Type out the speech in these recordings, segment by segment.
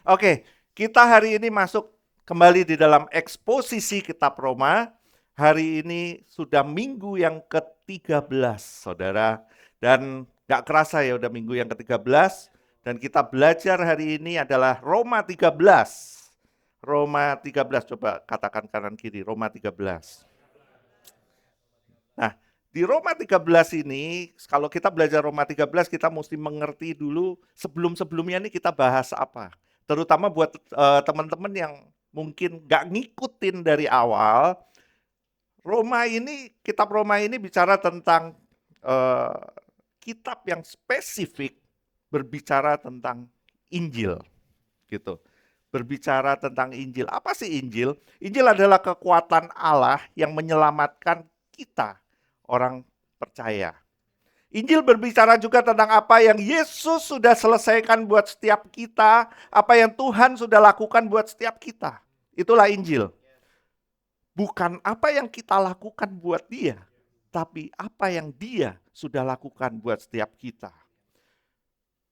Oke, kita hari ini masuk kembali di dalam eksposisi kitab Roma. Hari ini sudah minggu yang ke-13, saudara. Dan gak kerasa ya udah minggu yang ke-13. Dan kita belajar hari ini adalah Roma 13. Roma 13, coba katakan kanan kiri, Roma 13. Nah, di Roma 13 ini, kalau kita belajar Roma 13, kita mesti mengerti dulu sebelum-sebelumnya ini kita bahas apa. Terutama buat teman-teman yang mungkin gak ngikutin dari awal, kitab Roma ini bicara tentang eh, kitab yang spesifik berbicara tentang Injil, gitu. Berbicara tentang Injil. Apa sih Injil? Injil adalah kekuatan Allah yang menyelamatkan kita, orang percaya. Injil berbicara juga tentang apa yang Yesus sudah selesaikan buat setiap kita, apa yang Tuhan sudah lakukan buat setiap kita. Itulah Injil. Bukan apa yang kita lakukan buat dia, tapi apa yang dia sudah lakukan buat setiap kita.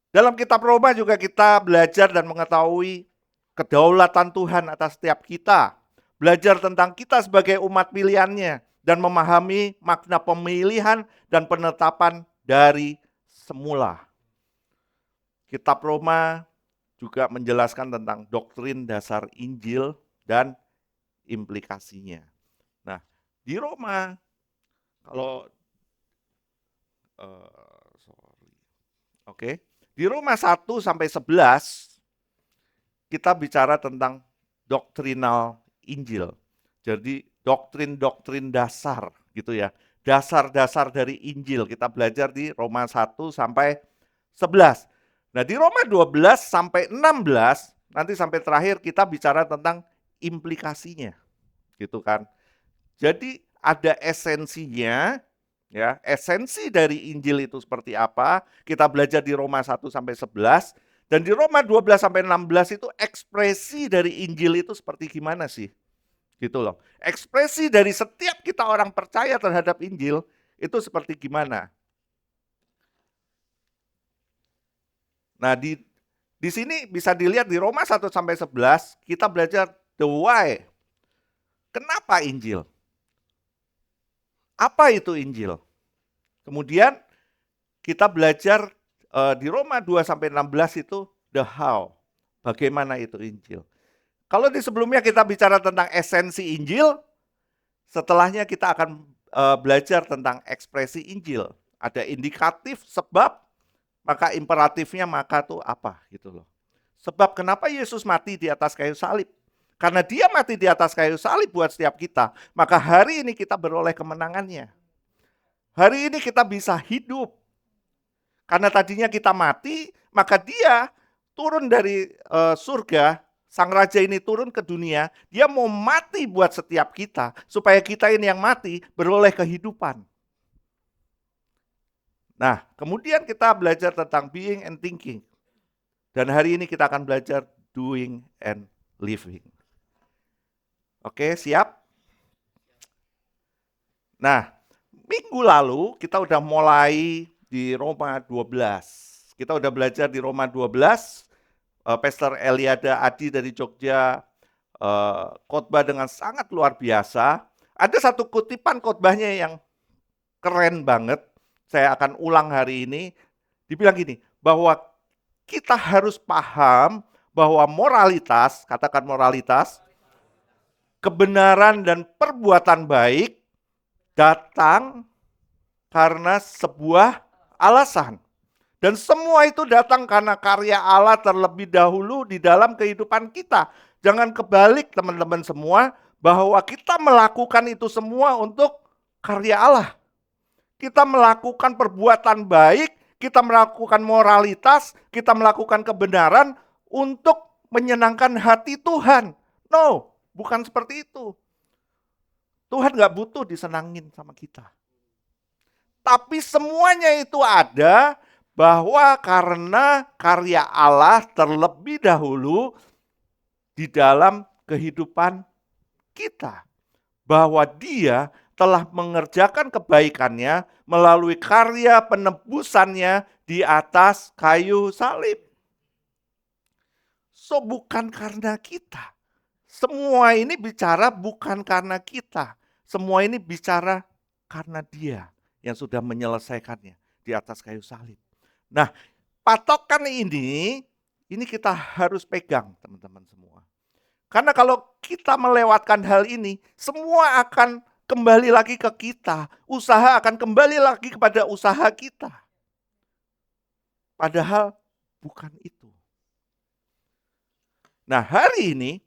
Dalam kitab Roma juga kita belajar dan mengetahui kedaulatan Tuhan atas setiap kita. Belajar tentang kita sebagai umat pilihannya dan memahami makna pemilihan dan penetapan dari semula. Kitab Roma juga menjelaskan tentang doktrin dasar Injil dan implikasinya. Nah, di Roma kalau di Roma 1 sampai 11 kita bicara tentang doktrinal Injil. Jadi doktrin-doktrin dasar gitu ya. Dasar-dasar dari Injil kita belajar di Roma 1 sampai 11. Nah, di Roma 12 sampai 16 nanti sampai terakhir kita bicara tentang implikasinya. Gitu kan. Jadi ada esensinya, ya, esensi dari Injil itu seperti apa? Kita belajar di Roma 1 sampai 11 dan di Roma 12 sampai 16 itu ekspresi dari Injil itu seperti gimana sih? Gitu loh. Ekspresi dari setiap kita orang percaya terhadap Injil itu seperti gimana? Nah, di sini bisa dilihat di Roma 1 sampai 11 kita belajar the why. Kenapa Injil? Apa itu Injil? Kemudian kita belajar di Roma 2 sampai 16 itu the how. Bagaimana itu Injil? Kalau di sebelumnya kita bicara tentang esensi Injil, setelahnya kita akan belajar tentang ekspresi Injil. Ada indikatif sebab, maka imperatifnya maka itu apa gitu loh. Sebab kenapa Yesus mati di atas kayu salib? Karena dia mati di atas kayu salib buat setiap kita, maka hari ini kita beroleh kemenangannya. Hari ini kita bisa hidup. Karena tadinya kita mati, maka dia turun dari surga, sang raja ini turun ke dunia, dia mau mati buat setiap kita, supaya kita ini yang mati beroleh kehidupan. Nah, kemudian kita belajar tentang being and thinking. Dan hari ini kita akan belajar doing and living. Oke, siap? Nah, minggu lalu kita udah mulai di Roma 12. Kita udah belajar di Roma 12, Pastor Eliada Adi dari Jogja khotbah dengan sangat luar biasa. Ada satu kutipan khotbahnya yang keren banget. Saya akan ulang hari ini. Dibilang gini, bahwa kita harus paham bahwa moralitas, katakan moralitas, kebenaran dan perbuatan baik datang karena sebuah alasan. Dan semua itu datang karena karya Allah terlebih dahulu di dalam kehidupan kita. Jangan kebalik teman-teman semua, bahwa kita melakukan itu semua untuk karya Allah. Kita melakukan perbuatan baik, kita melakukan moralitas, kita melakukan kebenaran untuk menyenangkan hati Tuhan. No, bukan seperti itu. Tuhan gak butuh disenangin sama kita. Tapi semuanya itu ada bahwa karena karya Allah terlebih dahulu di dalam kehidupan kita. Bahwa dia telah mengerjakan kebaikannya melalui karya penebusannya di atas kayu salib. So bukan karena kita. Semua ini bicara bukan karena kita. Semua ini bicara karena Dia yang sudah menyelesaikannya di atas kayu salib. Nah, patokan ini kita harus pegang teman-teman semua. Karena kalau kita melewatkan hal ini, semua akan kembali lagi ke kita. Usaha akan kembali lagi kepada usaha kita. Padahal bukan itu. Nah, hari ini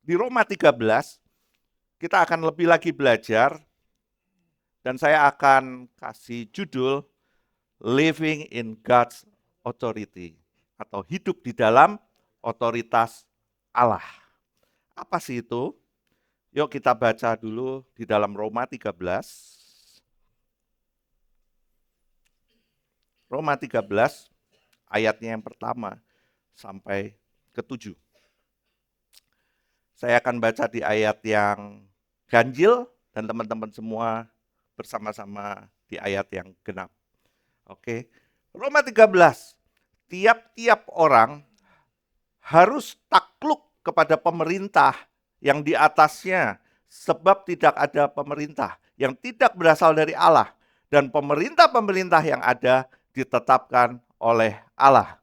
di Roma 13 kita akan lebih lagi belajar dan saya akan kasih judul Living in God's Authority atau hidup di dalam otoritas Allah. Apa sih itu? Yuk kita baca dulu di dalam Roma 13. Roma 13 ayatnya yang pertama sampai ke-7. Saya akan baca di ayat yang ganjil dan teman-teman semua bersama-sama di ayat yang genap. Oke. Roma 13. Tiap-tiap orang harus takluk kepada pemerintah yang di atasnya, sebab tidak ada pemerintah yang tidak berasal dari Allah, dan pemerintah-pemerintah yang ada ditetapkan oleh Allah.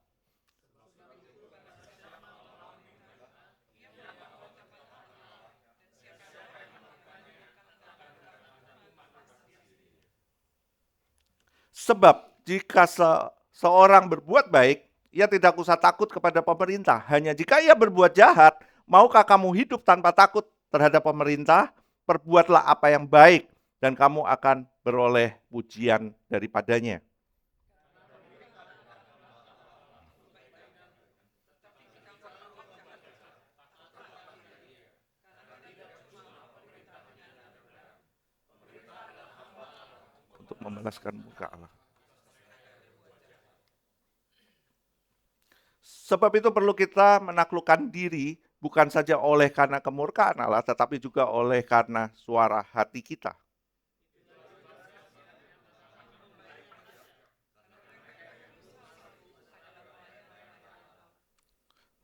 Sebab jika seorang berbuat baik, ia tidak usah takut kepada pemerintah. Hanya jika ia berbuat jahat, maukah kamu hidup tanpa takut terhadap pemerintah? Perbuatlah apa yang baik, dan kamu akan beroleh pujian daripadanya. Untuk membalaskan muka Allah. Sebab itu perlu kita menaklukkan diri bukan saja oleh karena kemurkaan Allah, tetapi juga oleh karena suara hati kita.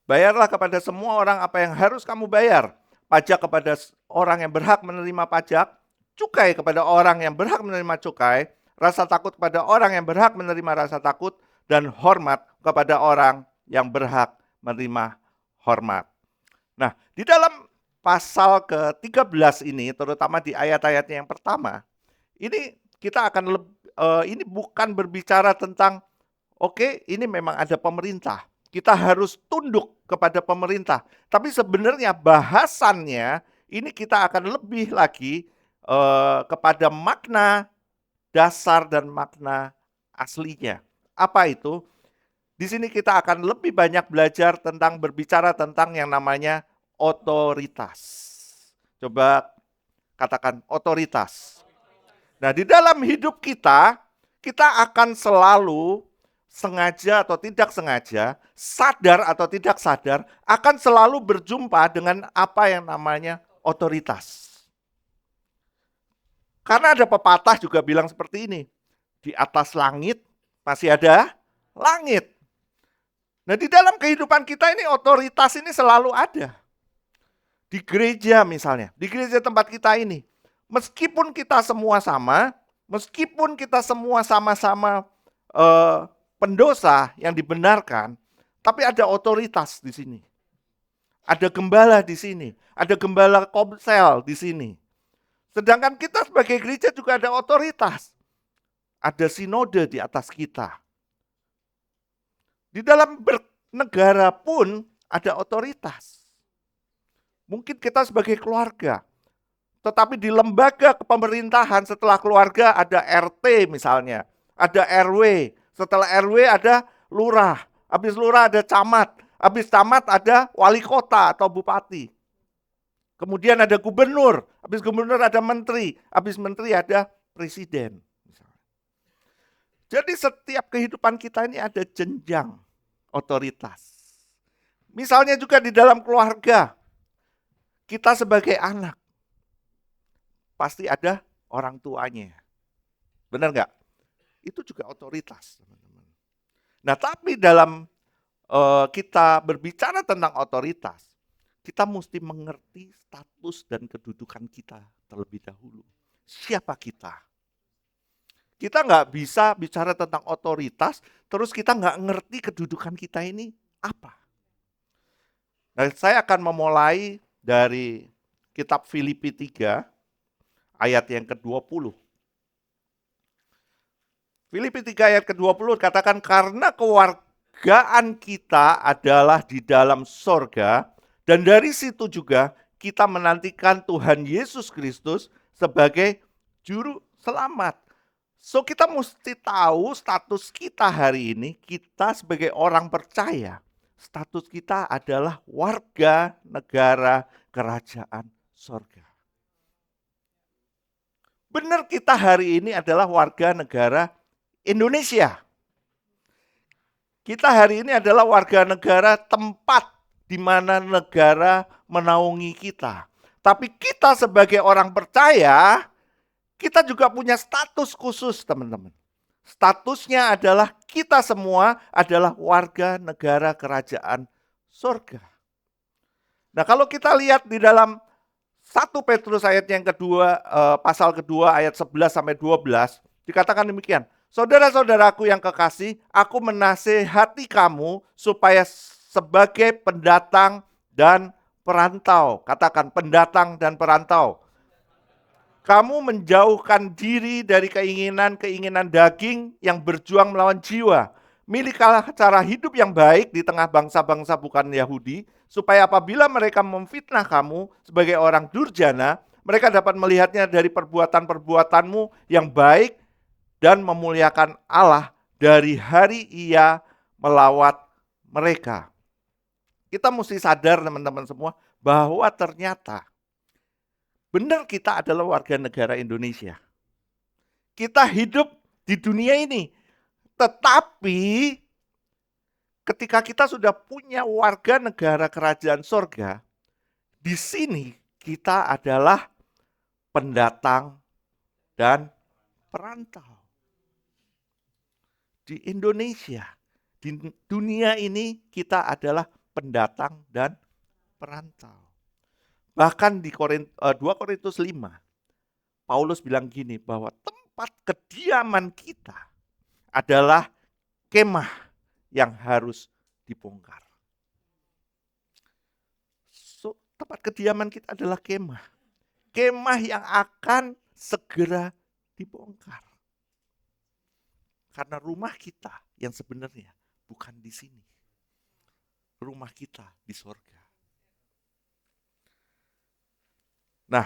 Bayarlah kepada semua orang apa yang harus kamu bayar. Pajak kepada orang yang berhak menerima pajak, cukai kepada orang yang berhak menerima cukai, rasa takut kepada orang yang berhak menerima rasa takut, dan hormat kepada orang yang berhak menerima hormat. Nah, di dalam pasal ke-13 ini, terutama di ayat-ayatnya yang pertama, ini kita akan ini bukan berbicara tentang ini memang ada pemerintah. Kita harus tunduk kepada pemerintah. Tapi sebenarnya bahasannya ini kita akan lebih lagi kepada makna dasar dan makna aslinya. Apa itu? Di sini kita akan lebih banyak belajar tentang berbicara tentang yang namanya otoritas. Coba katakan otoritas. Nah, di dalam hidup kita akan selalu sengaja atau tidak sengaja, sadar atau tidak sadar, akan selalu berjumpa dengan apa yang namanya otoritas. Karena ada pepatah juga bilang seperti ini, di atas langit masih ada langit. Nah, di dalam kehidupan kita ini otoritas ini selalu ada. Di gereja misalnya, di gereja tempat kita ini, meskipun kita semua sama, meskipun kita semua sama-sama pendosa yang dibenarkan, tapi ada otoritas di sini. Ada gembala di sini, ada gembala komsel di sini. Sedangkan kita sebagai gereja juga ada otoritas. Ada sinode di atas kita. Di dalam bernegara pun ada otoritas. Mungkin kita sebagai keluarga, tetapi di lembaga kepemerintahan setelah keluarga ada RT misalnya, ada RW, setelah RW ada lurah, habis lurah ada camat, habis camat ada wali kota atau bupati. Kemudian ada gubernur, habis gubernur ada menteri, habis menteri ada presiden. Jadi setiap kehidupan kita ini ada jenjang otoritas. Misalnya juga di dalam keluarga, kita sebagai anak, pasti ada orang tuanya. Benar nggak? Itu juga otoritas, teman-teman. Nah, tapi dalam kita berbicara tentang otoritas, kita mesti mengerti status dan kedudukan kita terlebih dahulu. Siapa kita? Kita nggak bisa bicara tentang otoritas, terus kita nggak ngerti kedudukan kita ini apa. Nah, saya akan memulai dari kitab Filipi 3, ayat yang ke-20. Filipi 3 ayat ke-20 katakan, karena kewargaan kita adalah di dalam sorga, dan dari situ juga kita menantikan Tuhan Yesus Kristus sebagai juru selamat. So kita mesti tahu status kita hari ini, kita sebagai orang percaya, status kita adalah warga negara kerajaan sorga. Benar kita hari ini adalah warga negara Indonesia. Kita hari ini adalah warga negara tempat di mana negara menaungi kita. Tapi kita sebagai orang percaya, kita juga punya status khusus, teman-teman. Statusnya adalah kita semua adalah warga negara kerajaan surga. Nah, kalau kita lihat di dalam 1 Petrus ayat yang kedua, pasal kedua ayat 11 sampai 12, dikatakan demikian. Saudara-saudaraku yang kekasih, aku menasehati kamu supaya sebagai pendatang dan perantau. Katakan pendatang dan perantau. Kamu menjauhkan diri dari keinginan-keinginan daging yang berjuang melawan jiwa. Milikilah cara hidup yang baik di tengah bangsa-bangsa bukan Yahudi, supaya apabila mereka memfitnah kamu sebagai orang durjana, mereka dapat melihatnya dari perbuatan-perbuatanmu yang baik dan memuliakan Allah dari hari Ia melawat mereka. Kita mesti sadar teman-teman semua bahwa ternyata benar kita adalah warga negara Indonesia. Kita hidup di dunia ini. Tetapi ketika kita sudah punya warga negara kerajaan sorga, di sini kita adalah pendatang dan perantau. Di Indonesia, di dunia ini kita adalah pendatang dan perantau. Bahkan di 2 Korintus 5, Paulus bilang gini, bahwa tempat kediaman kita adalah kemah yang harus dibongkar. So, tempat kediaman kita adalah kemah. Kemah yang akan segera dibongkar. Karena rumah kita yang sebenarnya bukan di sini. Rumah kita di sorga. Nah,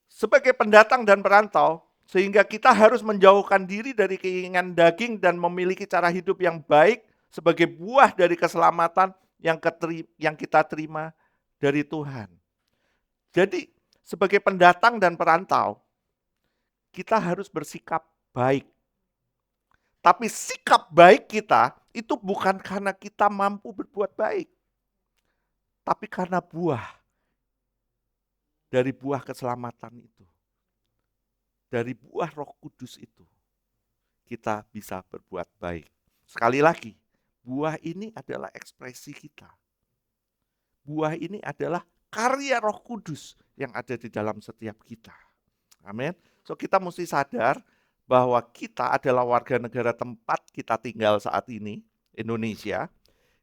sebagai pendatang dan perantau, sehingga kita harus menjauhkan diri dari keinginan daging dan memiliki cara hidup yang baik sebagai buah dari keselamatan yang kita terima dari Tuhan. Jadi, sebagai pendatang dan perantau, kita harus bersikap baik. Tapi sikap baik kita itu bukan karena kita mampu berbuat baik, tapi karena buah dari buah keselamatan itu. Dari buah Roh Kudus itu kita bisa berbuat baik. Sekali lagi, buah ini adalah ekspresi kita. Buah ini adalah karya Roh Kudus yang ada di dalam setiap kita. Amin. So kita mesti sadar bahwa kita adalah warga negara tempat kita tinggal saat ini, Indonesia.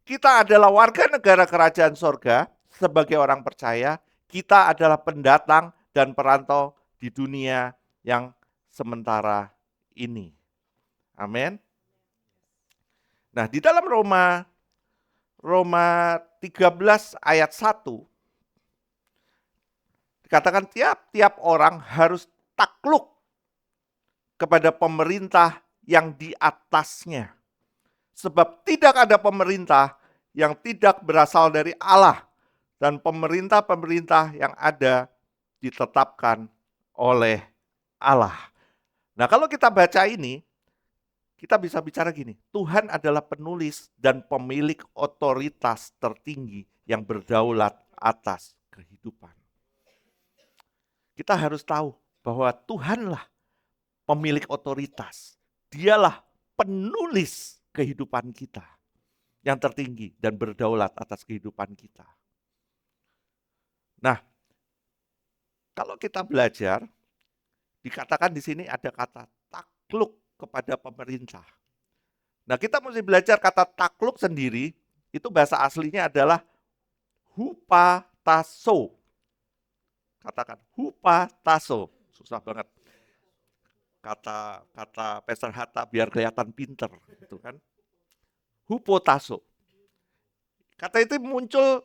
Kita adalah warga negara kerajaan sorga sebagai orang percaya. Kita adalah pendatang dan perantau di dunia yang sementara ini. Amin. Nah, di dalam Roma 13 ayat 1 dikatakan tiap-tiap orang harus takluk kepada pemerintah yang di atasnya. Sebab tidak ada pemerintah yang tidak berasal dari Allah. Dan pemerintah-pemerintah yang ada ditetapkan oleh Allah. Nah, kalau kita baca ini, kita bisa bicara gini, Tuhan adalah penulis dan pemilik otoritas tertinggi yang berdaulat atas kehidupan. Kita harus tahu bahwa Tuhanlah pemilik otoritas. Dialah penulis kehidupan kita. yang tertinggi dan berdaulat atas kehidupan kita. Nah, kalau kita belajar, dikatakan di sini ada kata takluk kepada pemerintah. Nah, kita mesti belajar kata takluk sendiri, itu bahasa aslinya adalah hupatasso. Katakan hupatasso. Susah banget. Kata Pastor Hatta biar kelihatan pinter, gitu kan. Hupotasso. Kata itu muncul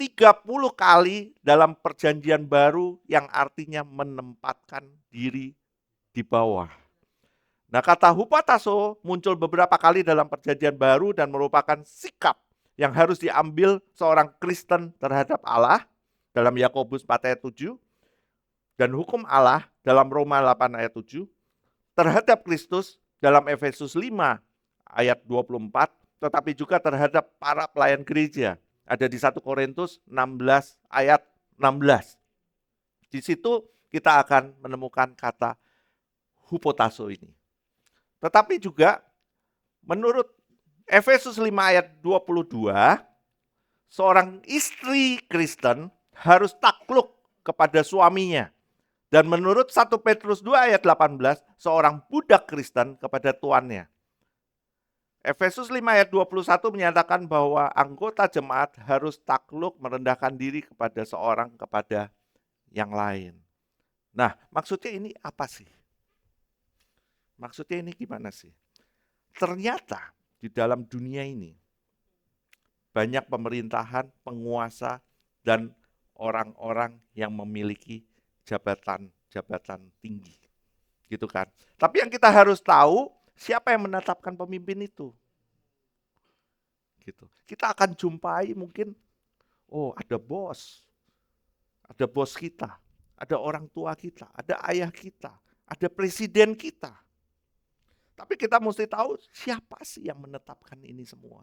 30 kali dalam perjanjian baru yang artinya menempatkan diri di bawah. Nah, kata hupatasso muncul beberapa kali dalam perjanjian baru dan merupakan sikap yang harus diambil seorang Kristen terhadap Allah dalam Yakobus 4 ayat 7 dan hukum Allah dalam Roma 8 ayat 7 terhadap Kristus dalam Efesus 5 ayat 24 tetapi juga terhadap para pelayan gereja. Ada di 1 Korintus 16 ayat 16. Di situ kita akan menemukan kata hupotasso ini. Tetapi juga menurut Efesus 5 ayat 22, seorang istri Kristen harus takluk kepada suaminya. Dan menurut 1 Petrus 2 ayat 18, seorang budak Kristen kepada tuannya. Efesus 5 ayat 21 menyatakan bahwa anggota jemaat harus takluk merendahkan diri kepada seorang kepada yang lain. Nah, maksudnya ini apa sih? Maksudnya ini gimana sih? Ternyata di dalam dunia ini banyak pemerintahan, penguasa, dan orang-orang yang memiliki jabatan-jabatan tinggi. Gitu kan. Tapi yang kita harus tahu, siapa yang menetapkan pemimpin itu? Gitu. Kita akan jumpai mungkin, ada bos kita, ada orang tua kita, ada ayah kita, ada presiden kita. Tapi kita mesti tahu siapa sih yang menetapkan ini semua.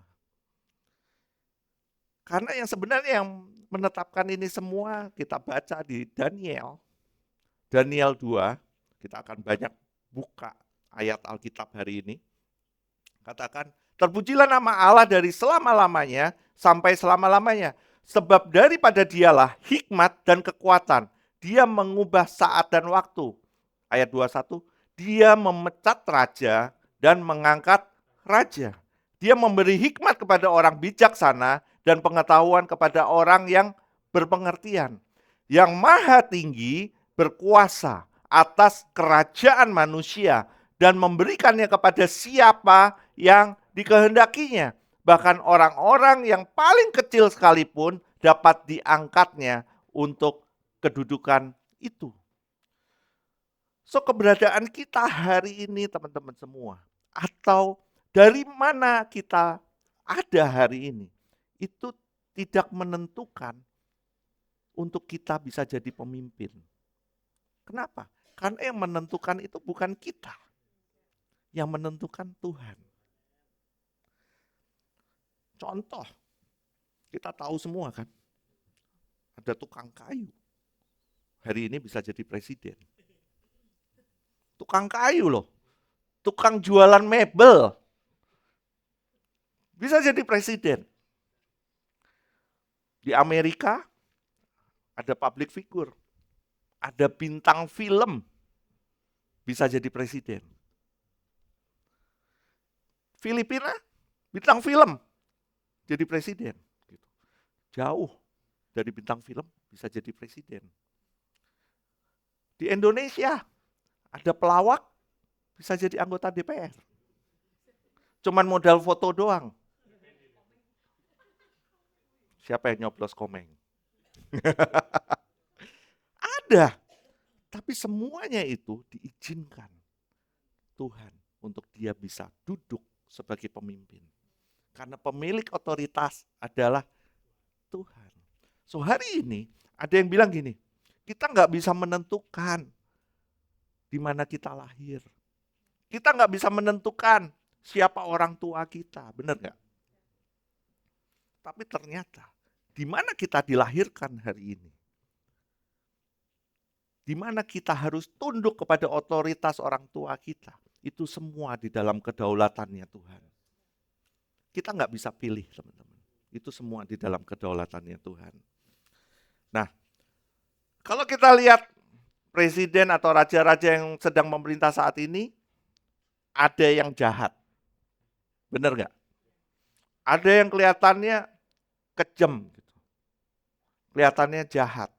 Karena yang sebenarnya yang menetapkan ini semua kita baca di Daniel 2, kita akan banyak buka ayat Alkitab hari ini. Katakan, terpujilah nama Allah dari selama-lamanya sampai selama-lamanya. Sebab daripada dialah hikmat dan kekuatan. Dia mengubah saat dan waktu. Ayat 21, dia memecat raja dan mengangkat raja. Dia memberi hikmat kepada orang bijaksana dan pengetahuan kepada orang yang berpengertian. Yang maha tinggi berkuasa atas kerajaan manusia dan memberikannya kepada siapa yang dikehendakinya. Bahkan orang-orang yang paling kecil sekalipun dapat diangkatnya untuk kedudukan itu. So, keberadaan kita hari ini teman-teman semua, atau dari mana kita ada hari ini, itu tidak menentukan untuk kita bisa jadi pemimpin. Kenapa? Karena yang menentukan itu bukan kita. Yang menentukan Tuhan. Contoh, kita tahu semua kan, ada tukang kayu. Hari ini bisa jadi presiden. Tukang kayu loh, tukang jualan mebel, bisa jadi presiden. Di Amerika, ada public figure, ada bintang film, bisa jadi presiden. Filipina, bintang film, jadi presiden. Jauh dari bintang film, bisa jadi presiden. Di Indonesia, ada pelawak, bisa jadi anggota DPR. Cuman modal foto doang. Siapa yang nyoblos Komeng? Ada. Tapi semuanya itu diizinkan Tuhan untuk dia bisa duduk sebagai pemimpin. Karena pemilik otoritas adalah Tuhan. So hari ini ada yang bilang gini, kita nggak bisa menentukan di mana kita lahir. Kita nggak bisa menentukan siapa orang tua kita, benar nggak? Tapi ternyata di mana kita dilahirkan hari ini? Di mana kita harus tunduk kepada otoritas orang tua kita? Itu semua di dalam kedaulatannya Tuhan. Kita nggak bisa pilih, teman-teman. Itu semua di dalam kedaulatannya Tuhan. Nah, kalau kita lihat presiden atau raja-raja yang sedang memerintah saat ini, ada yang jahat. Benar nggak? Ada yang kelihatannya kejam, gitu. Kelihatannya jahat.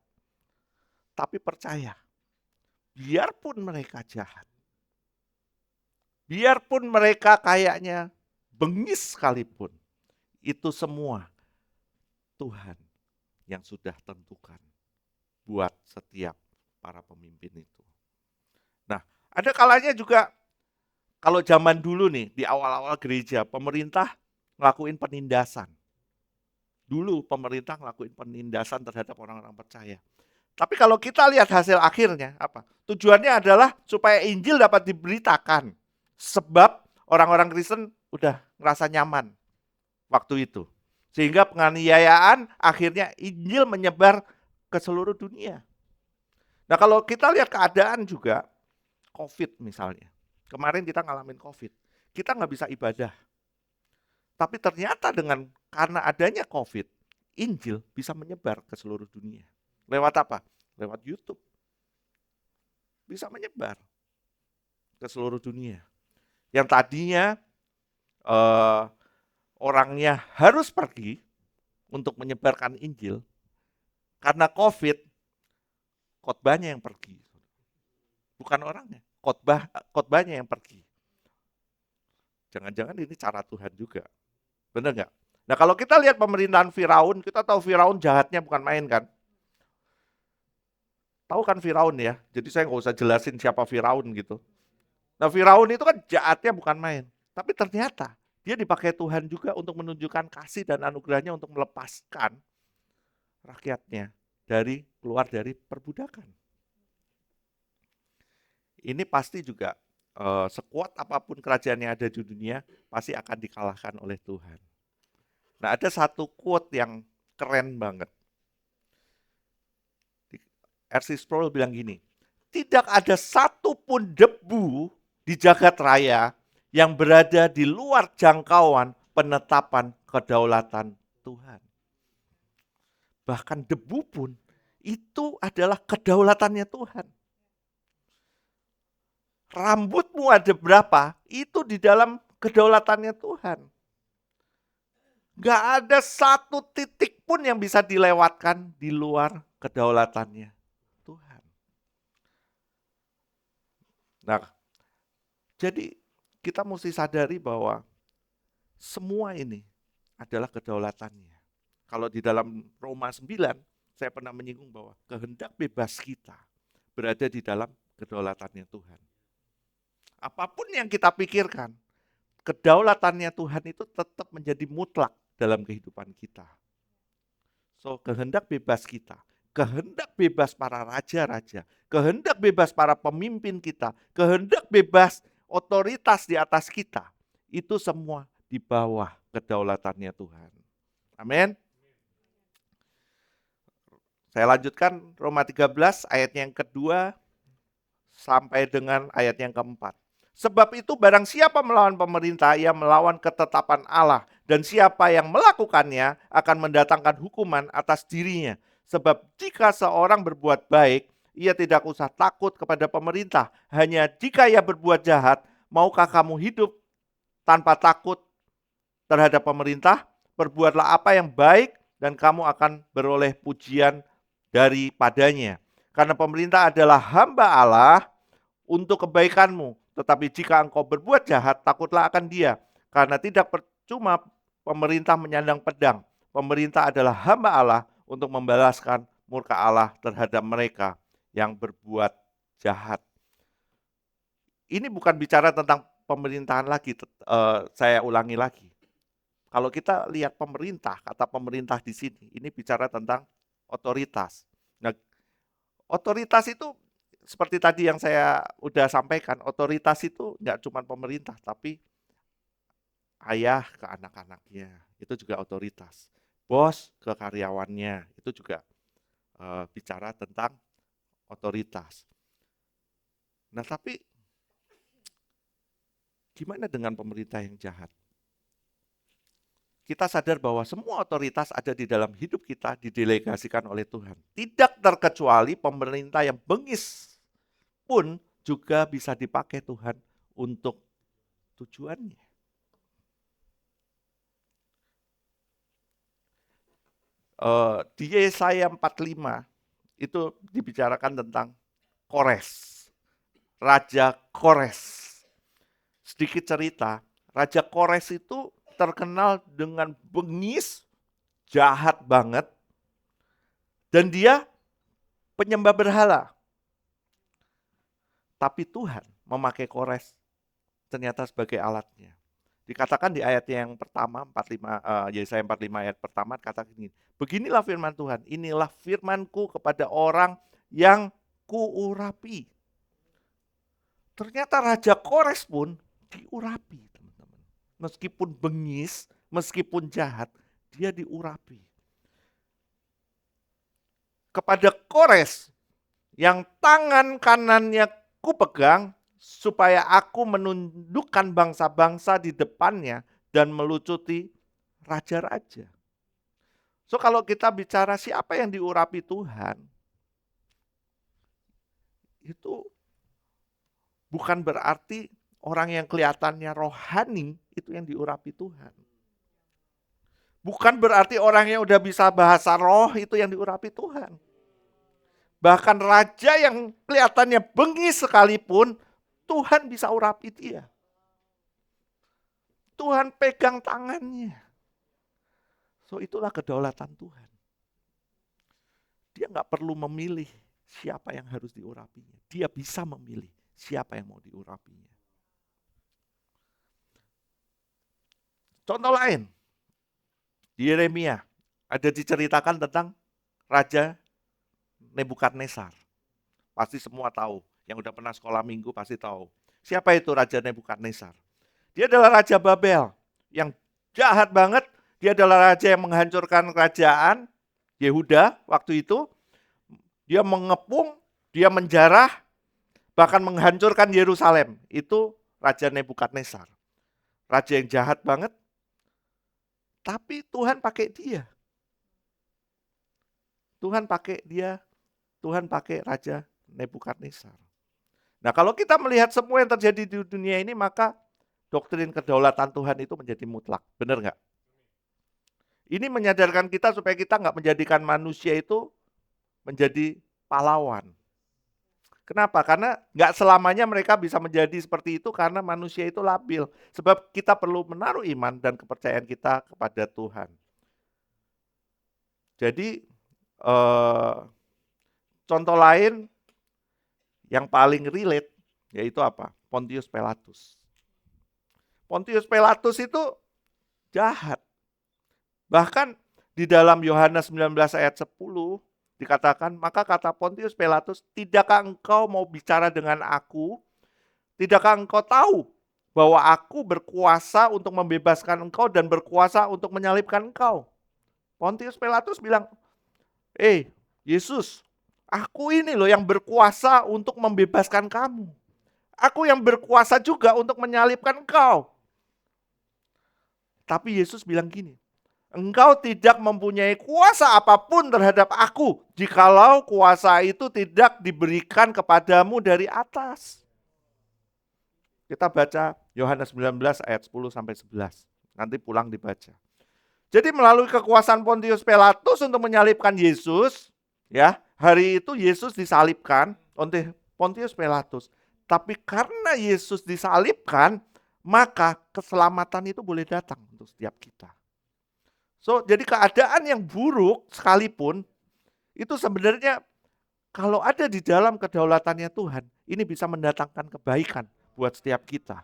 Tapi percaya, biarpun mereka jahat, biarpun mereka kayaknya bengis sekalipun, itu semua Tuhan yang sudah tentukan buat setiap para pemimpin itu. Nah, ada kalanya juga kalau zaman dulu nih, di awal-awal gereja, pemerintah ngelakuin penindasan. Dulu pemerintah ngelakuin penindasan terhadap orang-orang percaya. Tapi kalau kita lihat hasil akhirnya, apa? Tujuannya adalah supaya Injil dapat diberitakan. Sebab orang-orang Kristen udah ngerasa nyaman waktu itu. Sehingga penganiayaan akhirnya Injil menyebar ke seluruh dunia. Nah, kalau kita lihat keadaan juga, COVID misalnya. Kemarin kita ngalamin COVID. Kita nggak bisa ibadah. Tapi ternyata karena adanya COVID, Injil bisa menyebar ke seluruh dunia. Lewat apa? Lewat YouTube. Bisa menyebar ke seluruh dunia. Yang tadinya orangnya harus pergi untuk menyebarkan Injil, karena COVID, khotbahnya yang pergi. Bukan orangnya, khotbahnya yang pergi. Jangan-jangan ini cara Tuhan juga. Benar nggak? Nah, kalau kita lihat pemerintahan Firaun, kita tahu Firaun jahatnya bukan main kan? Tahu kan Firaun ya? Jadi saya nggak usah jelasin siapa Firaun gitu. Nah, Firaun itu kan jahatnya bukan main. Tapi ternyata dia dipakai Tuhan juga untuk menunjukkan kasih dan anugerahnya untuk melepaskan rakyatnya keluar dari perbudakan. Ini pasti juga sekuat apapun kerajaan yang ada di dunia pasti akan dikalahkan oleh Tuhan. Nah, ada satu quote yang keren banget. R.C. Sproul bilang gini, tidak ada satupun debu di jagat raya yang berada di luar jangkauan penetapan kedaulatan Tuhan. Bahkan debu pun itu adalah kedaulatannya Tuhan. Rambutmu ada berapa, itu di dalam kedaulatannya Tuhan. Gak ada satu titik pun yang bisa dilewatkan di luar kedaulatannya Tuhan. Nah, jadi kita mesti sadari bahwa semua ini adalah kedaulatannya. Kalau di dalam Roma 9, saya pernah menyinggung bahwa kehendak bebas kita berada di dalam kedaulatannya Tuhan. Apapun yang kita pikirkan, kedaulatannya Tuhan itu tetap menjadi mutlak dalam kehidupan kita. So, kehendak bebas kita, kehendak bebas para raja-raja, kehendak bebas para pemimpin kita, kehendak bebas otoritas di atas kita, itu semua di bawah kedaulatannya Tuhan. Amin. Saya lanjutkan Roma 13 ayatnya yang kedua sampai dengan ayat yang keempat. Sebab itu barang siapa melawan pemerintah, ia melawan ketetapan Allah. Dan siapa yang melakukannya akan mendatangkan hukuman atas dirinya. Sebab jika seorang berbuat baik, ia tidak usah takut kepada pemerintah. Hanya jika ia berbuat jahat, maukah kamu hidup tanpa takut terhadap pemerintah? Perbuatlah apa yang baik dan kamu akan beroleh pujian daripadanya. Karena pemerintah adalah hamba Allah untuk kebaikanmu. Tetapi jika engkau berbuat jahat, takutlah akan dia. Karena tidak percuma pemerintah menyandang pedang. Pemerintah adalah hamba Allah untuk membalaskan murka Allah terhadap mereka yang berbuat jahat. Ini bukan bicara tentang pemerintahan lagi, saya ulangi lagi. Kalau kita lihat pemerintah, kata pemerintah di sini, ini bicara tentang otoritas. Nah, otoritas itu seperti tadi yang saya udah sampaikan, otoritas itu nggak cuma pemerintah, tapi ayah ke anak-anaknya, itu juga otoritas. Bos ke karyawannya, itu juga bicara tentang otoritas. Nah, tapi gimana dengan pemerintah yang jahat? kita sadar bahwa semua otoritas ada di dalam hidup kita didelegasikan oleh Tuhan. Tidak terkecuali pemerintah yang bengis pun juga bisa dipakai Tuhan untuk tujuannya. Di Yesaya 45 itu dibicarakan tentang Kores, Raja Kores. Sedikit cerita, Raja Kores itu terkenal dengan bengis, jahat banget, dan dia penyembah berhala. Tapi Tuhan memakai Kores ternyata sebagai alatnya. Dikatakan di ayat yang pertama, 45, Yesaya 45 ayat pertama, kata gini, beginilah firman Tuhan, inilah firmanku kepada orang yang kuurapi. Ternyata Raja Kores pun diurapi, teman-teman. Meskipun bengis, meskipun jahat, dia diurapi. Kepada Kores, yang tangan kanannya kupegang, supaya aku menundukkan bangsa-bangsa di depannya dan melucuti raja-raja. So kalau kita bicara siapa yang diurapi Tuhan, itu bukan berarti orang yang kelihatannya rohani itu yang diurapi Tuhan. Bukan berarti orang yang udah bisa bahasa roh itu yang diurapi Tuhan. Bahkan raja yang kelihatannya bengis sekalipun, Tuhan bisa urapi dia. Tuhan pegang tangannya. So itulah kedaulatan Tuhan. Dia nggak perlu memilih siapa yang harus diurapinya. Dia bisa memilih siapa yang mau diurapinya. Contoh lain, di Yeremia ada diceritakan tentang Raja Nebukadnezar. Pasti semua tahu, yang udah pernah sekolah minggu pasti tahu. Siapa itu Raja Nebukadnezar? Dia adalah Raja Babel yang jahat banget. Dia adalah raja yang menghancurkan kerajaan Yehuda waktu itu. Dia mengepung, dia menjarah, bahkan menghancurkan Yerusalem. Itu Raja Nebukadnezar. Raja yang jahat banget, tapi Tuhan pakai dia. Tuhan pakai dia, Tuhan pakai Raja Nebukadnezar. Nah kalau kita melihat semua yang terjadi di dunia ini, maka doktrin kedaulatan Tuhan itu menjadi mutlak. Benar nggak? Ini menyadarkan kita supaya kita nggak menjadikan manusia itu menjadi pahlawan. Kenapa? Karena nggak selamanya mereka bisa menjadi seperti itu karena manusia itu labil. Sebab kita perlu menaruh iman dan kepercayaan kita kepada Tuhan. Jadi contoh lain yang paling relate yaitu apa? Pontius Pilatus. Pontius Pilatus itu jahat. Bahkan di dalam Yohanes 19 ayat 10 dikatakan, maka kata Pontius Pilatus, tidakkah engkau mau bicara dengan aku? Tidakkah engkau tahu bahwa aku berkuasa untuk membebaskan engkau dan berkuasa untuk menyalibkan engkau? Pontius Pilatus bilang, Yesus, aku ini loh yang berkuasa untuk membebaskan kamu. Aku yang berkuasa juga untuk menyalibkan engkau. Tapi Yesus bilang gini, engkau tidak mempunyai kuasa apapun terhadap aku, jikalau kuasa itu tidak diberikan kepadamu dari atas. Kita baca Yohanes 19 ayat 10 sampai 11. Nanti pulang dibaca. Jadi melalui kekuasaan Pontius Pilatus untuk menyalibkan Yesus, ya, hari itu Yesus disalibkan oleh Pontius Pilatus. Tapi karena Yesus disalibkan, maka keselamatan itu boleh datang untuk setiap kita. So, jadi keadaan yang buruk sekalipun, itu sebenarnya kalau ada di dalam kedaulatannya Tuhan, ini bisa mendatangkan kebaikan buat setiap kita.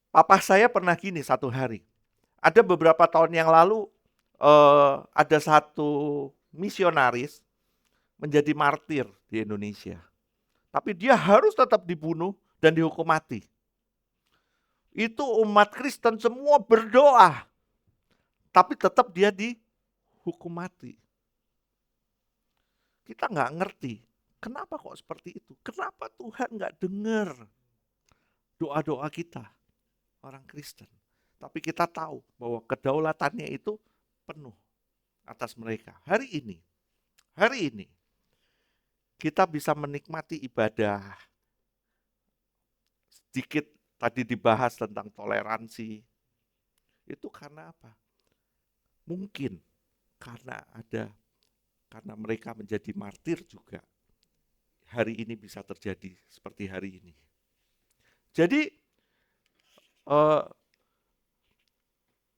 Papa saya pernah gini satu hari. Ada beberapa tahun yang lalu, ada satu misionaris menjadi martir di Indonesia. Tapi dia harus tetap dibunuh dan dihukum mati. Itu umat Kristen semua berdoa, tapi tetap dia dihukum mati. Kita nggak ngerti, kenapa kok seperti itu? Kenapa Tuhan nggak dengar doa-doa kita? orang Kristen. Tapi kita tahu bahwa kedaulatannya itu penuh atas mereka. Hari ini, kita bisa menikmati ibadah. Sedikit tadi dibahas tentang toleransi. Itu karena apa? Mungkin karena mereka menjadi martir juga. Hari ini bisa terjadi seperti hari ini. Jadi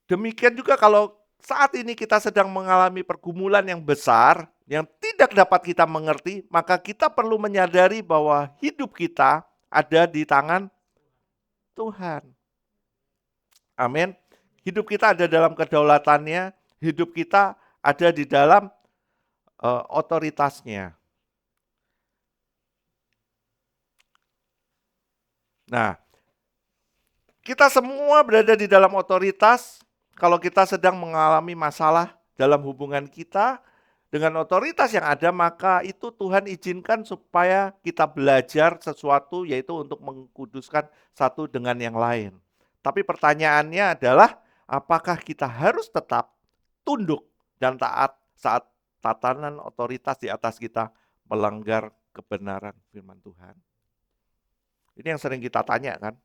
demikian juga kalau saat ini kita sedang mengalami pergumulan yang besar, yang tidak dapat kita mengerti, maka kita perlu menyadari bahwa hidup kita ada di tangan Tuhan. Amin. Hidup kita ada dalam kedaulatannya, hidup kita ada di dalam otoritasnya. Nah, kita semua berada di dalam otoritas kalau kita sedang mengalami masalah dalam hubungan kita dengan otoritas yang ada, maka itu Tuhan izinkan supaya kita belajar sesuatu, yaitu untuk mengkuduskan satu dengan yang lain. Tapi pertanyaannya adalah, apakah kita harus tetap tunduk dan taat saat tatanan otoritas di atas kita melanggar kebenaran firman Tuhan? Ini yang sering kita tanya kan.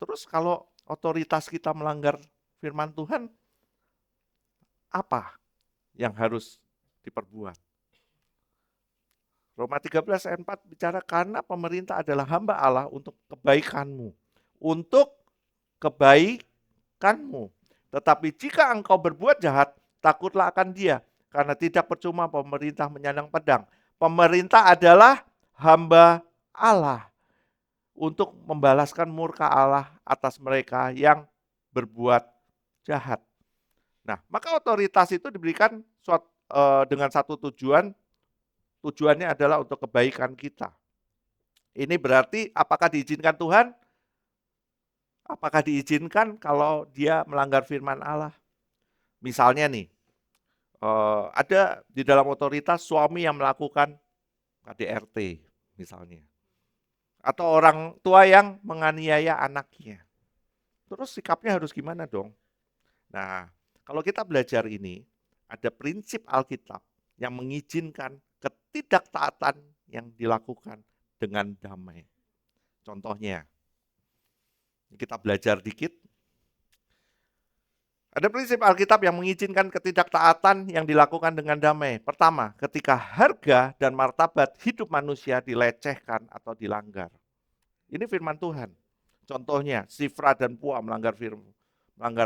Terus kalau otoritas kita melanggar firman Tuhan, apa yang harus diperbuat? Roma 13 ayat 4 bicara karena pemerintah adalah hamba Allah untuk kebaikanmu. Untuk kebaikanmu. Tetapi jika engkau berbuat jahat, takutlah akan dia. Karena tidak percuma pemerintah menyandang pedang. Pemerintah adalah hamba Allah untuk membalaskan murka Allah atas mereka yang berbuat jahat. Nah, maka otoritas itu diberikan dengan satu tujuan, tujuannya adalah untuk kebaikan kita. Ini berarti apakah diizinkan Tuhan? Apakah diizinkan kalau dia melanggar firman Allah? Misalnya nih, ada di dalam otoritas suami yang melakukan KDRT misalnya. Atau orang tua yang menganiaya anaknya. Terus sikapnya harus gimana dong? Nah, kalau kita belajar ini, ada prinsip Alkitab yang mengizinkan ketidaktaatan yang dilakukan dengan damai. Contohnya, kita belajar dikit. Ada prinsip Alkitab yang mengizinkan ketidaktaatan yang dilakukan dengan damai. Pertama, ketika harga dan martabat hidup manusia dilecehkan atau dilanggar. Ini firman Tuhan. Contohnya, Sifra dan Pua melanggar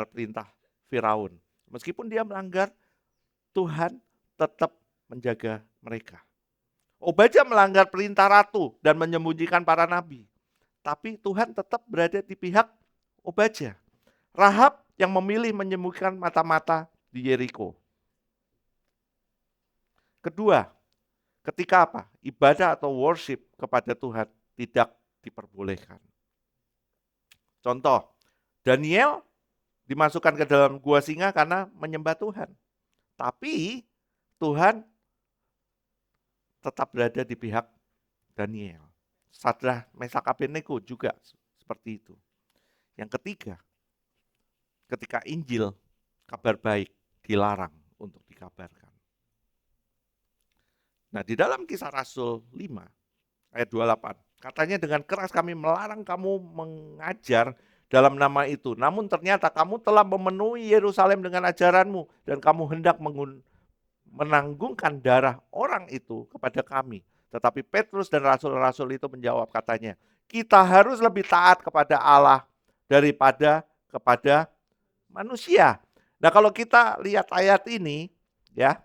perintah Firaun. Meskipun dia melanggar, Tuhan tetap menjaga mereka. Obadya melanggar perintah ratu dan menyembunyikan para nabi. Tapi Tuhan tetap berada di pihak Obadya. Rahab yang memilih menyembunyikan mata-mata di Yeriko. Kedua, ketika apa? Ibadah atau worship kepada Tuhan tidak diperbolehkan. Contoh, Daniel dimasukkan ke dalam gua singa karena menyembah Tuhan. Tapi Tuhan tetap berada di pihak Daniel. Sadrah, Mesak, Abednego juga seperti itu. Yang ketiga, ketika Injil, kabar baik dilarang untuk dikabarkan. Nah, di dalam Kisah Rasul 5 ayat 28, katanya dengan keras kami melarang kamu mengajar dalam nama itu. Namun ternyata kamu telah memenuhi Yerusalem dengan ajaranmu dan kamu hendak menanggungkan darah orang itu kepada kami. Tetapi Petrus dan rasul-rasul itu menjawab katanya, kita harus lebih taat kepada Allah daripada kepada manusia. Nah, kalau kita lihat ayat ini, ya,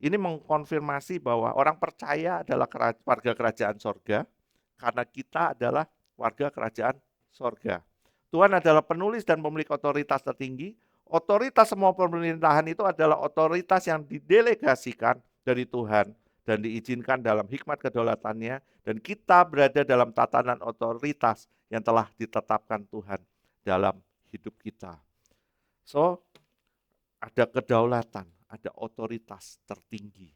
ini mengkonfirmasi bahwa orang percaya adalah warga kerajaan sorga, karena kita adalah warga kerajaan sorga. Tuhan adalah penulis dan pemilik otoritas tertinggi. Otoritas semua pemerintahan itu adalah otoritas yang didelegasikan dari Tuhan dan diizinkan dalam hikmat kedaulatannya, dan kita berada dalam tatanan otoritas yang telah ditetapkan Tuhan dalam hidup kita. So, ada kedaulatan, ada otoritas tertinggi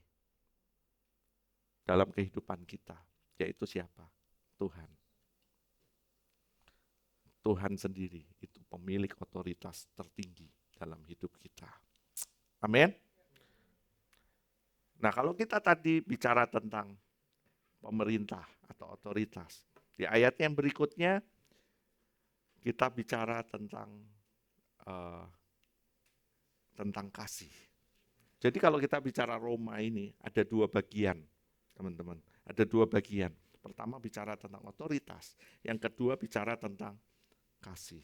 dalam kehidupan kita, yaitu siapa? Tuhan. Tuhan sendiri itu pemilik otoritas tertinggi dalam hidup kita. Amin. Nah, kalau kita tadi bicara tentang pemerintah atau otoritas, di ayat yang berikutnya kita bicara tentang kasih. Jadi kalau kita bicara Roma ini ada dua bagian, teman-teman. Ada dua bagian. Pertama bicara tentang otoritas, yang kedua bicara tentang kasih.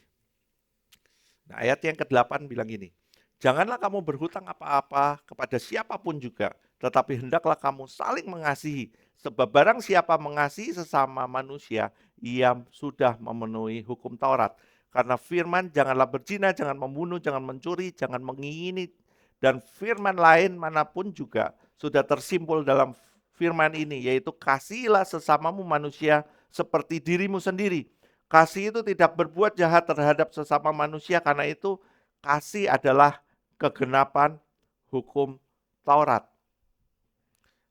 Nah, ayat yang ke-8 bilang gini, janganlah kamu berhutang apa-apa kepada siapapun juga, tetapi hendaklah kamu saling mengasihi. Sebab barang siapa mengasihi sesama manusia, ia sudah memenuhi hukum Taurat. Karena firman, janganlah berzina, jangan membunuh, jangan mencuri, jangan mengingini, dan firman lain manapun juga sudah tersimpul dalam firman ini, yaitu kasihilah sesamamu manusia seperti dirimu sendiri. Kasih itu tidak berbuat jahat terhadap sesama manusia, karena itu kasih adalah kegenapan hukum Taurat.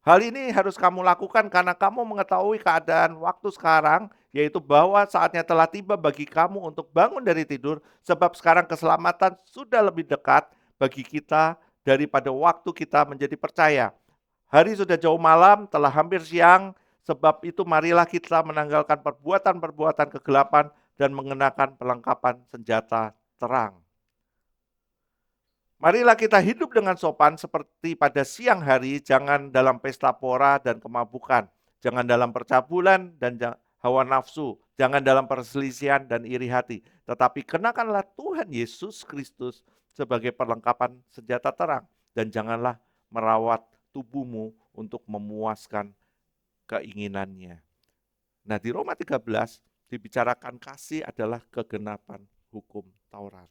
Hal ini harus kamu lakukan karena kamu mengetahui keadaan waktu sekarang, yaitu bahwa saatnya telah tiba bagi kamu untuk bangun dari tidur, sebab sekarang keselamatan sudah lebih dekat bagi kita daripada waktu kita menjadi percaya. Hari sudah jauh malam, telah hampir siang. Sebab itu marilah kita menanggalkan perbuatan-perbuatan kegelapan dan mengenakan perlengkapan senjata terang. Marilah kita hidup dengan sopan seperti pada siang hari, jangan dalam pesta pora dan kemabukan, jangan dalam percabulan dan hawa nafsu, jangan dalam perselisihan dan iri hati, tetapi kenakanlah Tuhan Yesus Kristus sebagai perlengkapan senjata terang, dan janganlah merawat tubuhmu untuk memuaskan keinginannya. Nah, di Roma 13 dibicarakan kasih adalah kegenapan hukum Taurat.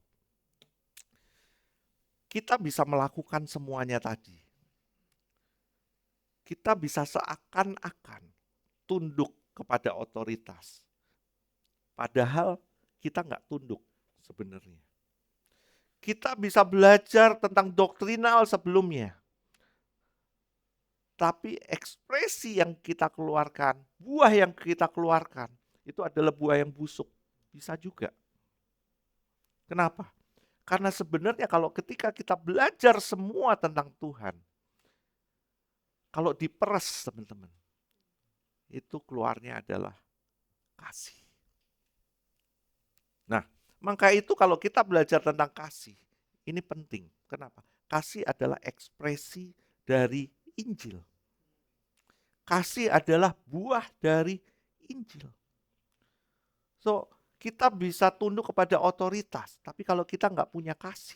Kita bisa melakukan semuanya tadi. Kita bisa seakan-akan tunduk kepada otoritas. Padahal kita nggak tunduk sebenarnya. Kita bisa belajar tentang doktrinal sebelumnya. Tapi ekspresi yang kita keluarkan, buah yang kita keluarkan, itu adalah buah yang busuk. Bisa juga. Kenapa? Karena sebenarnya kalau ketika kita belajar semua tentang Tuhan, kalau diperes teman-teman, itu keluarnya adalah kasih. Nah, maka itu kalau kita belajar tentang kasih, ini penting. Kenapa? Kasih adalah ekspresi dari Injil. Kasih adalah buah dari Injil. So, kita bisa tunduk kepada otoritas, tapi kalau kita nggak punya kasih,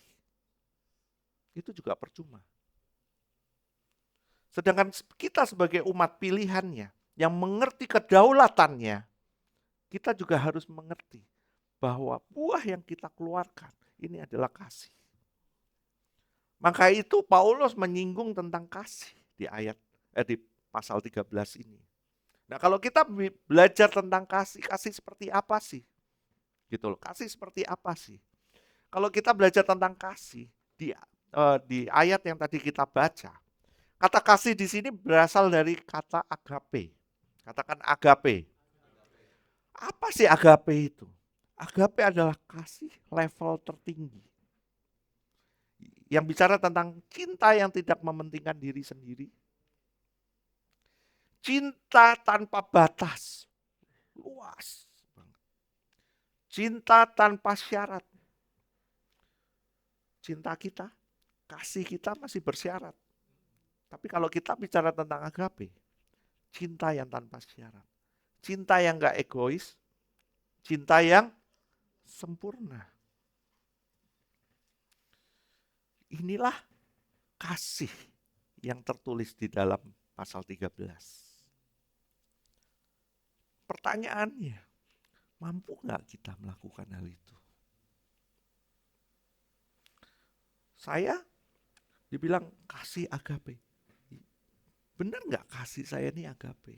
itu juga percuma. Sedangkan kita sebagai umat pilihannya, yang mengerti kedaulatannya, kita juga harus mengerti bahwa buah yang kita keluarkan, ini adalah kasih. Maka itu Paulus menyinggung tentang kasih di di pasal 13 ini. Nah, kalau kita belajar tentang kasih, kasih seperti apa sih? Gitu loh, kasih seperti apa sih? Kalau kita belajar tentang kasih di ayat yang tadi kita baca, kata kasih di sini berasal dari kata agape. Katakan agape. Apa sih agape itu? Agape adalah kasih level tertinggi. Yang bicara tentang cinta yang tidak mementingkan diri sendiri. Cinta tanpa batas. Luas. Cinta tanpa syarat. Cinta kita, kasih kita masih bersyarat. Tapi kalau kita bicara tentang agape, cinta yang tanpa syarat. Cinta yang gak egois, cinta yang sempurna. Inilah kasih yang tertulis di dalam pasal 13. Pertanyaannya, mampu nggak kita melakukan hal itu? Saya dibilang kasih agape. Benar nggak kasih saya ini agape?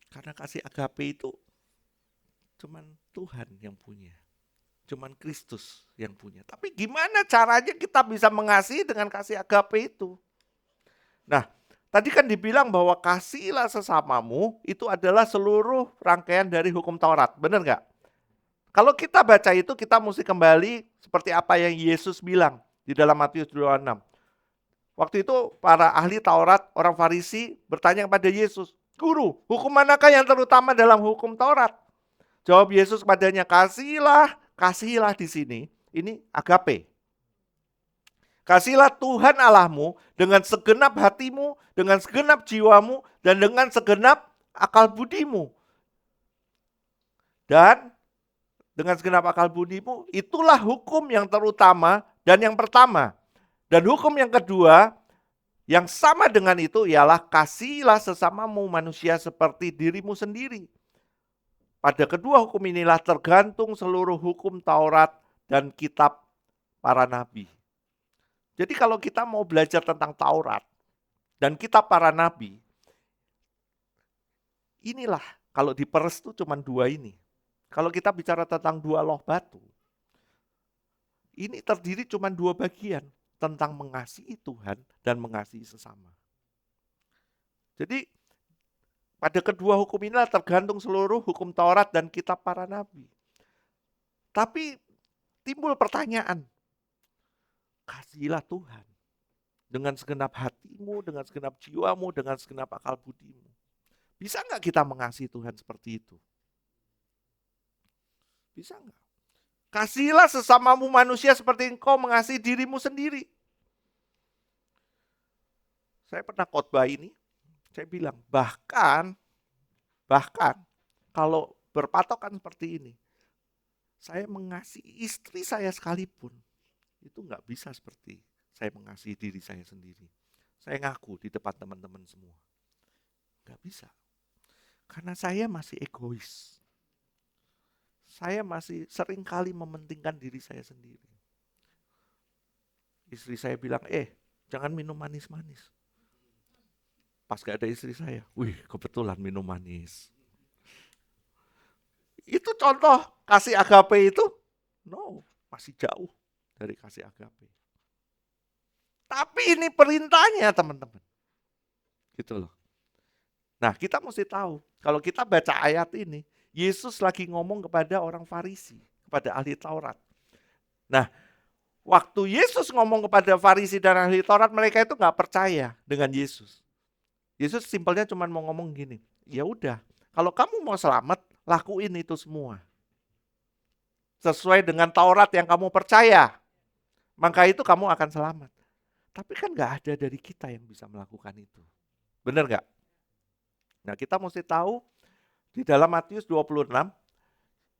Karena kasih agape itu cuman Tuhan yang punya. Cuman Kristus yang punya. Tapi gimana caranya kita bisa mengasihi dengan kasih agape itu? Nah, tadi kan dibilang bahwa kasihilah sesamamu itu adalah seluruh rangkaian dari hukum Taurat. Benar nggak? Kalau kita baca itu, kita mesti kembali seperti apa yang Yesus bilang di dalam Matius 26. Waktu itu para ahli Taurat, orang Farisi bertanya kepada Yesus, "Guru, hukum manakah yang terutama dalam hukum Taurat?" Jawab Yesus kepadanya, "Kasihilah, kasihilah di sini." Ini agape. Kasihilah Tuhan Allahmu dengan segenap hatimu, dengan segenap jiwamu, dan dengan segenap akal budimu. Dan dengan segenap akal budimu, itulah hukum yang terutama dan yang pertama. Dan hukum yang kedua, yang sama dengan itu ialah kasihilah sesamamu manusia seperti dirimu sendiri. Pada kedua hukum inilah tergantung seluruh hukum Taurat dan kitab para nabi. Jadi kalau kita mau belajar tentang Taurat dan kitab para nabi, inilah kalau diperes itu cuma dua ini. Kalau kita bicara tentang dua loh batu, ini terdiri cuma dua bagian tentang mengasihi Tuhan dan mengasihi sesama. Jadi pada kedua hukum inilah tergantung seluruh hukum Taurat dan kitab para nabi. Tapi timbul pertanyaan, kasihilah Tuhan dengan segenap hatimu, dengan segenap jiwamu, dengan segenap akal budimu. Bisa nggak kita mengasihi Tuhan seperti itu? Bisa nggak? Kasihilah sesamamu manusia seperti engkau mengasihi dirimu sendiri. Saya pernah khotbah ini, saya bilang, bahkan kalau berpatokan seperti ini, saya mengasihi istri saya sekalipun, itu nggak bisa seperti saya mengasihi diri saya sendiri. Saya ngaku di depan teman-teman semua. Nggak bisa. Karena saya masih egois. Saya masih seringkali mementingkan diri saya sendiri. Istri saya bilang, jangan minum manis-manis. Pas gak ada istri saya, wih kebetulan minum manis. Itu contoh kasih agape itu? No, masih jauh dari kasih agape. Tapi ini perintahnya teman-teman. Gitu loh. Nah kita mesti tahu, kalau kita baca ayat ini, Yesus lagi ngomong kepada orang Farisi, kepada ahli Taurat. Nah, waktu Yesus ngomong kepada Farisi dan ahli Taurat, mereka itu nggak percaya dengan Yesus. Yesus simpelnya cuma mau ngomong gini, ya udah, kalau kamu mau selamat, lakuin itu semua. Sesuai dengan Taurat yang kamu percaya, maka itu kamu akan selamat. Tapi kan nggak ada dari kita yang bisa melakukan itu. Benar nggak? Nah kita mesti tahu, di dalam Matius 26,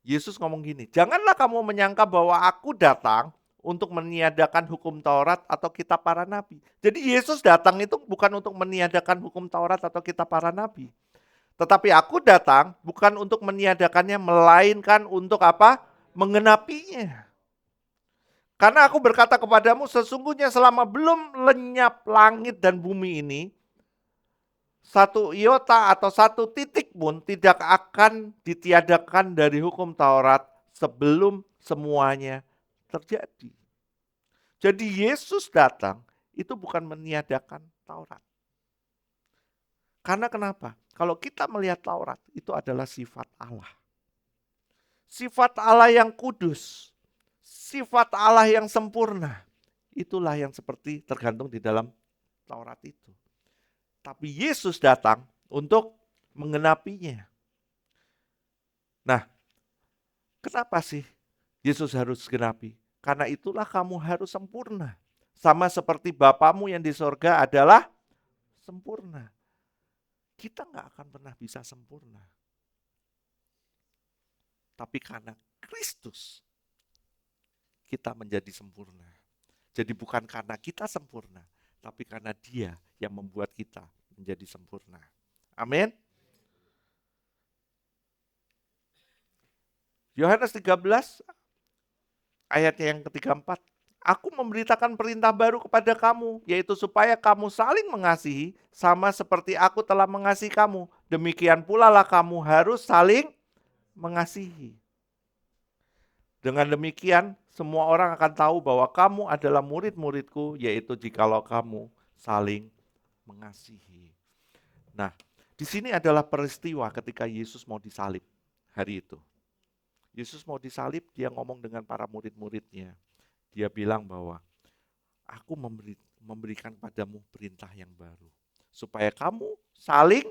Yesus ngomong gini, janganlah kamu menyangka bahwa aku datang untuk meniadakan hukum Taurat atau kitab para nabi. Jadi Yesus datang itu bukan untuk meniadakan hukum Taurat atau kitab para nabi. Tetapi aku datang bukan untuk meniadakannya, melainkan untuk apa? Mengenapinya. Karena aku berkata kepadamu, sesungguhnya selama belum lenyap langit dan bumi ini, satu iota atau satu titik pun tidak akan ditiadakan dari hukum Taurat sebelum semuanya terjadi. Jadi Yesus datang itu bukan meniadakan Taurat. Karena kenapa? Kalau kita melihat Taurat itu adalah sifat Allah. Sifat Allah yang kudus, sifat Allah yang sempurna. Itulah yang seperti tergantung di dalam Taurat itu. Tapi Yesus datang untuk menggenapinya. Nah, kenapa sih Yesus harus genapi? Karena itulah kamu harus sempurna. Sama seperti Bapamu yang di sorga adalah sempurna. Kita nggak akan pernah bisa sempurna. Tapi karena Kristus, kita menjadi sempurna. Jadi bukan karena kita sempurna, tapi karena Dia yang membuat kita menjadi sempurna. Amin. Yohanes 13 ayatnya yang ke-34. Aku memberitakan perintah baru kepada kamu, yaitu supaya kamu saling mengasihi sama seperti aku telah mengasihi kamu. Demikian pula lah kamu harus saling mengasihi. Dengan demikian, semua orang akan tahu bahwa kamu adalah murid-muridku, yaitu jikalau kamu saling mengasihi. Nah, di sini adalah peristiwa ketika Yesus mau disalib hari itu. Yesus mau disalib, dia ngomong dengan para murid-muridnya. Dia bilang bahwa aku memberikan padamu perintah yang baru. Supaya kamu saling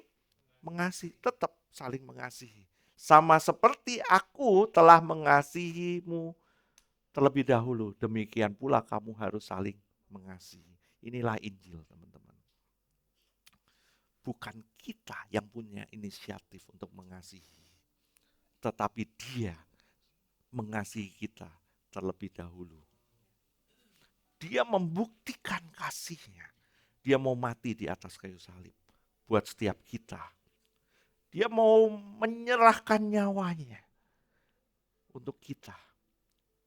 mengasihi, tetap saling mengasihi. Sama seperti aku telah mengasihimu terlebih dahulu, demikian pula kamu harus saling mengasihi. Inilah Injil, teman-teman. Bukan kita yang punya inisiatif untuk mengasihi, tetapi Dia mengasihi kita terlebih dahulu. Dia membuktikan kasih-Nya. Dia mau mati di atas kayu salib buat setiap kita. Dia mau menyerahkan nyawanya untuk kita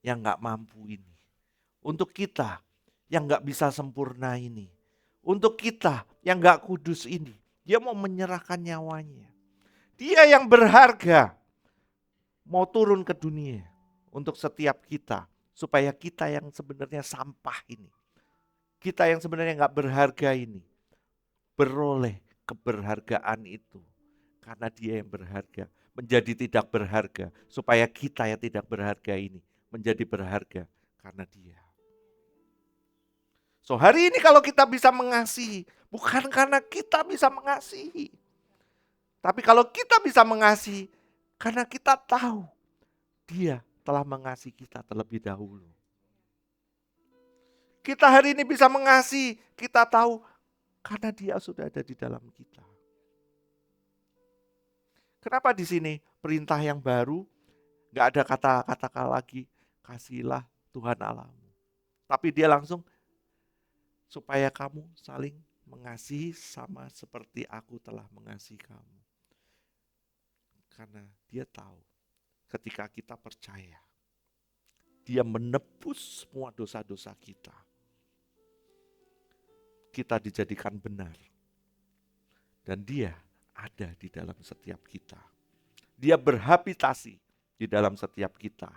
yang gak mampu ini. Untuk kita yang gak bisa sempurna ini. Untuk kita yang gak kudus ini. Dia mau menyerahkan nyawanya. Dia yang berharga mau turun ke dunia untuk setiap kita. Supaya kita yang sebenarnya sampah ini, kita yang sebenarnya gak berharga ini, beroleh keberhargaan itu. Karena Dia yang berharga, menjadi tidak berharga. Supaya kita yang tidak berharga ini menjadi berharga karena Dia. So hari ini kalau kita bisa mengasihi, bukan karena kita bisa mengasihi. Tapi kalau kita bisa mengasihi, karena kita tahu Dia telah mengasihi kita terlebih dahulu. Kita hari ini bisa mengasihi, kita tahu karena Dia sudah ada di dalam kita. Kenapa di sini perintah yang baru, gak ada kata-kata lagi, kasihilah Tuhan Allahmu. Tapi Dia langsung, supaya kamu saling mengasihi sama seperti aku telah mengasihi kamu. Karena Dia tahu ketika kita percaya, Dia menebus semua dosa-dosa kita. Kita dijadikan benar. Dan Dia ada di dalam setiap kita. Dia berhabitasi di dalam setiap kita.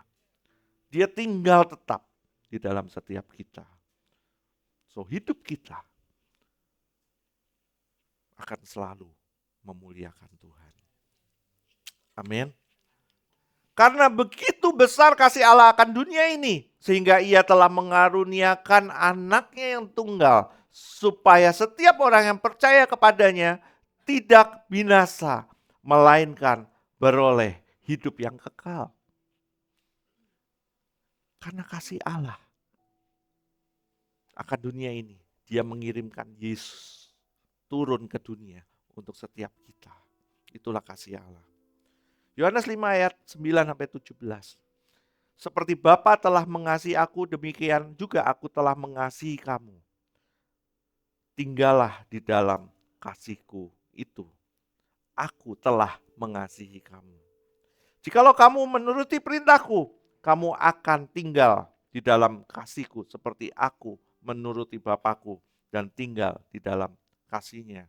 Dia tinggal tetap di dalam setiap kita. So hidup kita akan selalu memuliakan Tuhan. Amin. Karena begitu besar kasih Allah akan dunia ini, sehingga Ia telah mengaruniakan anaknya yang tunggal, supaya setiap orang yang percaya kepadanya tidak binasa, melainkan beroleh hidup yang kekal. Karena kasih Allah akan dunia ini, Dia mengirimkan Yesus turun ke dunia untuk setiap kita. Itulah kasih Allah. Yohanes 5 ayat 9-17. Seperti Bapa telah mengasihi aku, demikian juga aku telah mengasihi kamu. Tinggallah di dalam kasihku itu. Aku telah mengasihi kamu. Jikalau kamu menuruti perintahku, kamu akan tinggal di dalam kasihku seperti aku menuruti Bapakku dan tinggal di dalam kasih-Nya.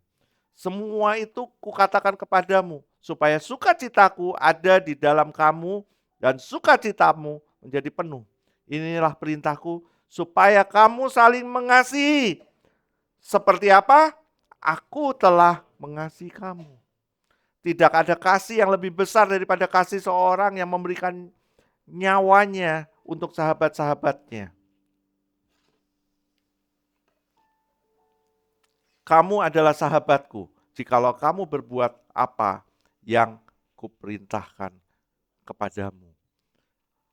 Semua itu kukatakan kepadamu, supaya sukacitaku ada di dalam kamu dan sukacitamu menjadi penuh. Inilah perintahku, supaya kamu saling mengasihi. Seperti apa? Aku telah mengasihi kamu. Tidak ada kasih yang lebih besar daripada kasih seorang yang memberikan nyawanya untuk sahabat-sahabatnya. Kamu adalah sahabatku, jikalau kamu berbuat apa yang kuperintahkan kepadamu.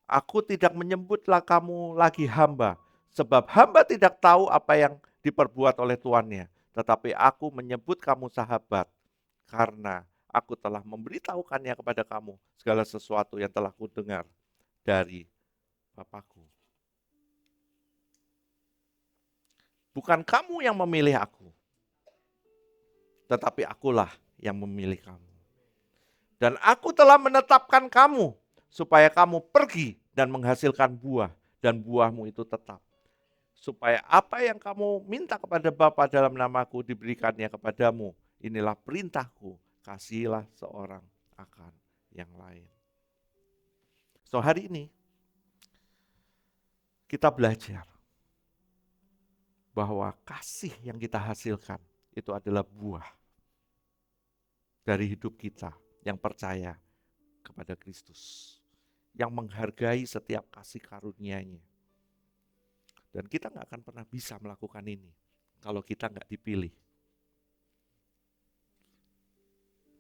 Aku tidak menyebutlah kamu lagi hamba, sebab hamba tidak tahu apa yang diperbuat oleh tuannya. Tetapi aku menyebut kamu sahabat, karena aku telah memberitahukannya kepada kamu segala sesuatu yang telah kudengar dari Bapakku. Bukan kamu yang memilih aku, tetapi akulah yang memilih kamu. Dan aku telah menetapkan kamu, supaya kamu pergi dan menghasilkan buah, dan buahmu itu tetap. Supaya apa yang kamu minta kepada Bapa dalam namaku diberikannya kepadamu. Inilah perintahku, kasihilah seorang akan yang lain. So hari ini, kita belajar bahwa kasih yang kita hasilkan itu adalah buah dari hidup kita yang percaya kepada Kristus. yang menghargai setiap kasih karunia-Nya. Dan kita nggak akan pernah bisa melakukan ini kalau kita nggak dipilih.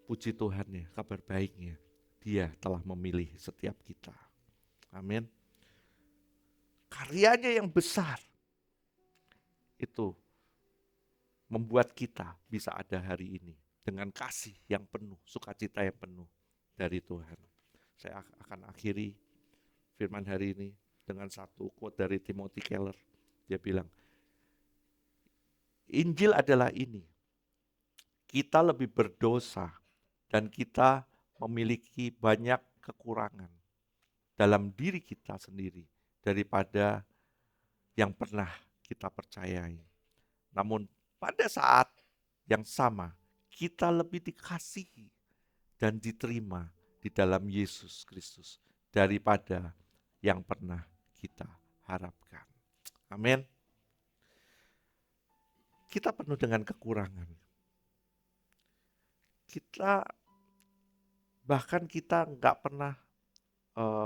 Puji Tuhan ya, kabar baiknya, Dia telah memilih setiap kita. Amin. Karyanya yang besar itu membuat kita bisa ada hari ini dengan kasih yang penuh, sukacita yang penuh dari Tuhan. Saya akan akhiri firman hari ini dengan satu quote dari Timothy Keller. Dia bilang, Injil adalah ini, kita lebih berdosa dan kita memiliki banyak kekurangan dalam diri kita sendiri daripada yang pernah kita percayai. Namun pada saat yang sama, kita lebih dikasihi dan diterima di dalam Yesus Kristus daripada yang pernah kita harapkan. Amin. Kita penuh dengan kekurangan. Bahkan kita nggak pernah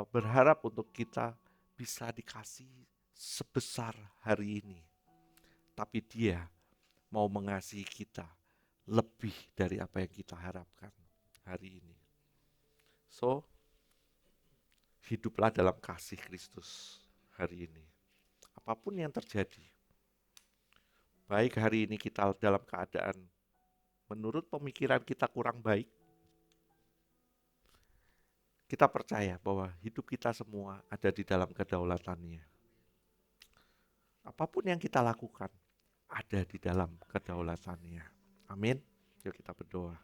berharap untuk kita bisa dikasih sebesar hari ini. Tapi Dia mau mengasihi kita lebih dari apa yang kita harapkan hari ini. So, hiduplah dalam kasih Kristus hari ini. Apapun yang terjadi, baik hari ini kita dalam keadaan menurut pemikiran kita kurang baik, kita percaya bahwa hidup kita semua ada di dalam kedaulatan-Nya. Apapun yang kita lakukan, ada di dalam kedaulatan-Nya. Amin. Yuk kita berdoa.